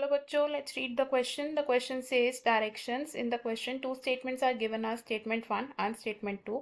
चलो बच्चों, let's read the question. The question says directions. In the question, two statements are given as statement 1 and statement 2.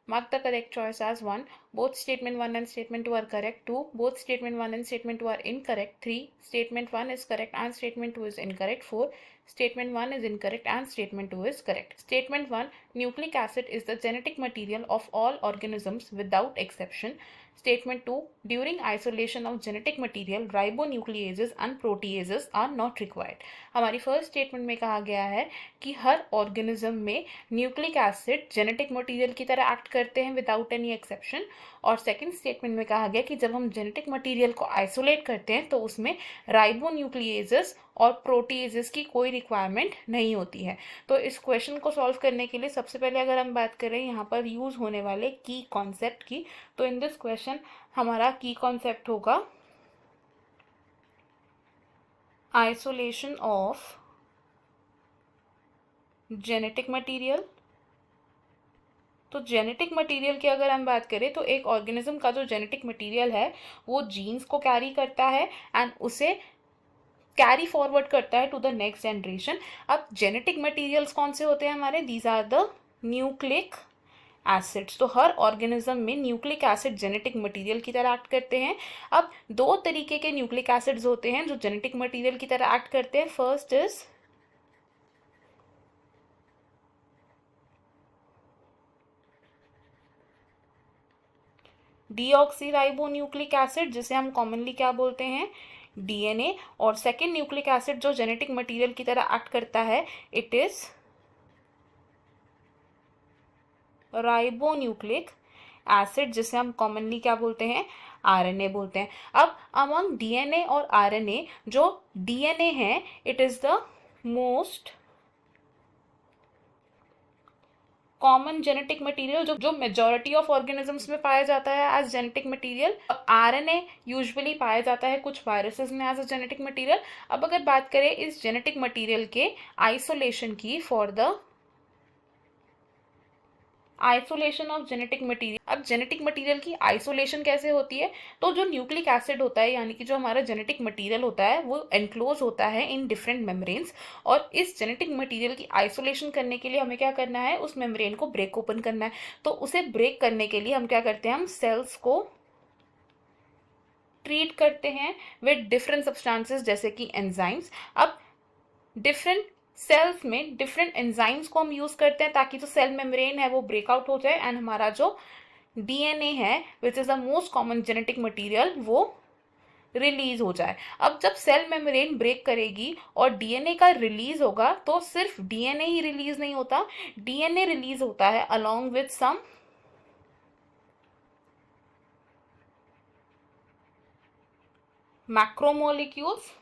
Mark the correct choice as 1. Both statement 1 and statement 2 are correct. 2. Both statement 1 and statement 2 are incorrect. 3. Statement 1 is correct and statement 2 is incorrect. 4. Statement 1 is incorrect and statement 2 is correct. Statement 1. Nucleic acid is the genetic material of all organisms without exception. Statement 2. During isolation of genetic material, ribonucleases and proteases are not required. हमारी first statement में कहा गया है कि हर organism में nucleic acid genetic material की तरह act करते हैं विदाउट एनी एक्सेप्शन। और सेकंड स्टेटमेंट में कहा गया कि जब हम जेनेटिक मटेरियल को आइसोलेट करते हैं तो उसमें राइबोन्यूक्लिएजेस और प्रोटीएजेस की कोई रिक्वायरमेंट नहीं होती है। तो इस क्वेश्चन को सॉल्व करने के लिए सबसे पहले अगर हम बात करें यहाँ पर यूज़ होने वाले की कॉन्सेप्ट की, तो इन दिस क्वेश्चन हमारा की कॉन्सेप्ट होगा आइसोलेशन ऑफ जेनेटिक मटेरियल। तो जेनेटिक मटेरियल की अगर हम बात करें तो एक ऑर्गेनिज्म का जो जेनेटिक मटेरियल है वो जीन्स को कैरी करता है एंड उसे कैरी फॉरवर्ड करता है टू द नेक्स्ट जनरेशन। अब जेनेटिक मटेरियल्स कौन से होते हैं हमारे? These are the nucleic acids. तो हर ऑर्गेनिज्म में न्यूक्लिक एसिड जेनेटिक मटेरियल की तरह एक्ट करते हैं। अब दो तरीके के न्यूक्लिक एसिड्स होते हैं जो जेनेटिक मटेरियल की तरह एक्ट करते हैं। फर्स्ट इज डीऑक्सीराइबोन्यूक्लिक एसिड, जिसे हम कॉमनली क्या बोलते हैं? डीएनए। और सेकेंड न्यूक्लिक एसिड जो जेनेटिक मटेरियल की तरह एक्ट करता है, इट इज राइबोन्यूक्लिक एसिड, जिसे हम कॉमनली क्या बोलते हैं? आरएनए बोलते हैं। अब अमंग डीएनए और आरएनए, जो डीएनए है it is the most common genetic material जो मेजॉरिटी ऑफ ऑर्गेनिजम्स में पाया जाता है as genetic material. RNA usually पाया जाता है कुछ वायरसेस में एज अ जेनेटिक मटेरियल। अब अगर बात करें इस जेनेटिक मटेरियल के आइसोलेशन की for the isolation of genetic material, अब जेनेटिक मटेरियल की आइसोलेशन कैसे होती है? तो जो न्यूक्लिक एसिड होता है यानी कि जो हमारा जेनेटिक मटेरियल होता है वो एनक्लोज होता है इन डिफरेंट मेम्ब्रेन्स। और इस जेनेटिक मटेरियल की आइसोलेशन करने के लिए हमें क्या करना है? उस मेम्ब्रेन को ब्रेक ओपन करना है। तो उसे ब्रेक करने के लिए हम क्या करते हैं? हम सेल्स को ट्रीट करते हैं विद डिफरेंट सब्सटेंसेस जैसे कि एंजाइम्स। अब डिफरेंट सेल्स में डिफरेंट एंजाइम्स को हम यूज करते हैं ताकि जो सेल मेम्ब्रेन है वो ब्रेकआउट हो जाए एंड हमारा जो डीएनए है which is the most common genetic material वो रिलीज हो जाए। अब जब सेल मेम्ब्रेन ब्रेक करेगी और डीएनए का रिलीज होगा तो सिर्फ डीएनए ही रिलीज नहीं होता, डीएनए रिलीज होता है अलोंग विथ सम मैक्रोमोलिक्यूल्स।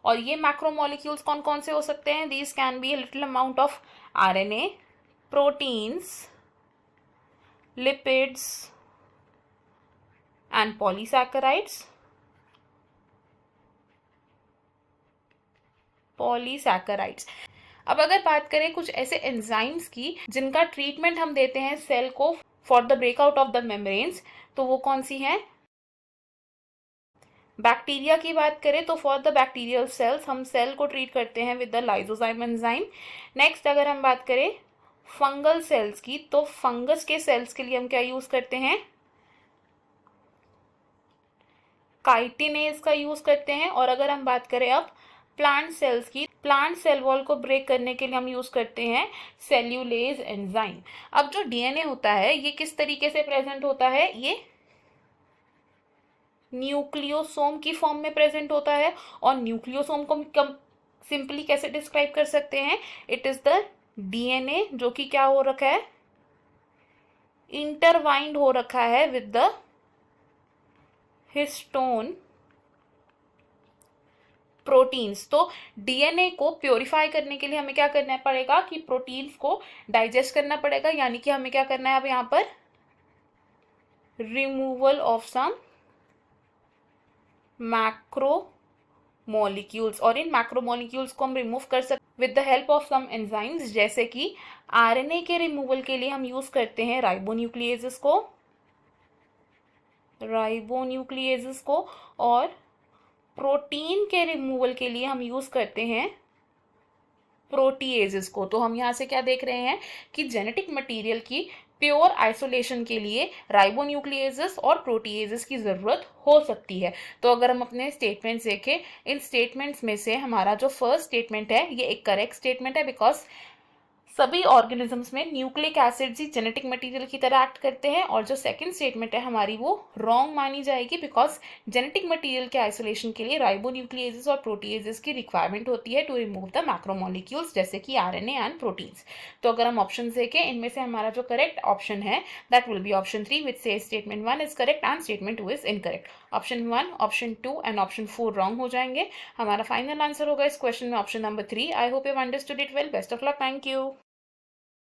और ये मैक्रोमोलिक्यूल्स कौन कौन से हो सकते हैं? These can be a little amount of RNA, proteins, lipids and polysaccharides. अब अगर बात करें कुछ ऐसे एंजाइम्स की जिनका ट्रीटमेंट हम देते हैं सेल को for the breakout of the membranes, तो वो कौन सी हैं? बैक्टीरिया की बात करें तो फॉर द बैक्टीरियल सेल्स हम सेल को ट्रीट करते हैं with the lysozyme enzyme. Next अगर हम बात करें फंगल सेल्स की तो फंगस के सेल्स के लिए हम क्या यूज करते हैं? काइटिनेज का यूज करते हैं। और अगर हम बात करें अब प्लांट सेल्स की, प्लांट सेल वॉल को ब्रेक करने के लिए हम यूज करते हैं सेल्यूलेज एंजाइम। अब जो डीएनए होता है ये किस तरीके से प्रेजेंट होता है? ये न्यूक्लियोसोम की फॉर्म में प्रेजेंट होता है। और न्यूक्लियोसोम को हम सिंपली कैसे डिस्क्राइब कर सकते हैं? इट इज द डीएनए जो कि क्या हो रखा है? इंटरवाइंड हो रखा है विद द हिस्टोन प्रोटीन्स। तो डीएनए को प्योरीफाई करने के लिए हमें क्या करना पड़ेगा कि प्रोटीन्स को डाइजेस्ट करना पड़ेगा, यानी कि हमें क्या करना है अब यहाँ पर? Removal of some macromolecules. और इन मैक्रोमोलिक्यूल्स को हम रिमूव कर सकते with the help of some enzymes, जैसे कि आरएनए के रिमूवल के लिए हम यूज करते हैं राइबोन्यूक्लिएजेस को, और प्रोटीन के रिमूवल के लिए हम यूज़ करते हैं प्रोटीएजेस को। तो हम यहाँ से क्या देख रहे हैं कि जेनेटिक मटेरियल की प्योर आइसोलेशन के लिए राइबोन्यूक्लिएजेस और प्रोटीएजेस की ज़रूरत हो सकती है। तो अगर हम अपने स्टेटमेंट्स देखें, इन स्टेटमेंट्स में से हमारा जो फर्स्ट स्टेटमेंट है ये एक करेक्ट स्टेटमेंट है, बिकॉज सभी ऑर्गेनिजम्स में न्यूक्लिक एसिड्स ही जेनेटिक मटेरियल की तरह एक्ट करते हैं। और जो सेकंड स्टेटमेंट है हमारी वो रॉन्ग मानी जाएगी, बिकॉज जेनेटिक मटेरियल के आइसोलेशन के लिए राइबोन्यूक्लिएजेस और प्रोटीएजेस की रिक्वायरमेंट होती है टू रिमूव द मैक्रोमोलिक्यूल्स, जैसे कि आरएनए एंड प्रोटीन्स। तो अगर हम ऑप्शन देखें, इनमें से हमारा जो करेक्ट ऑप्शन है that will be option 3, which says statement 1 is correct and statement 2 is incorrect. Option 1, option 2 and option 4 wrong हो जाएंगे। हमारा फाइनल आंसर होगा इस क्वेश्चन में option number 3। I hope you understood it well. Best of luck. Thank you.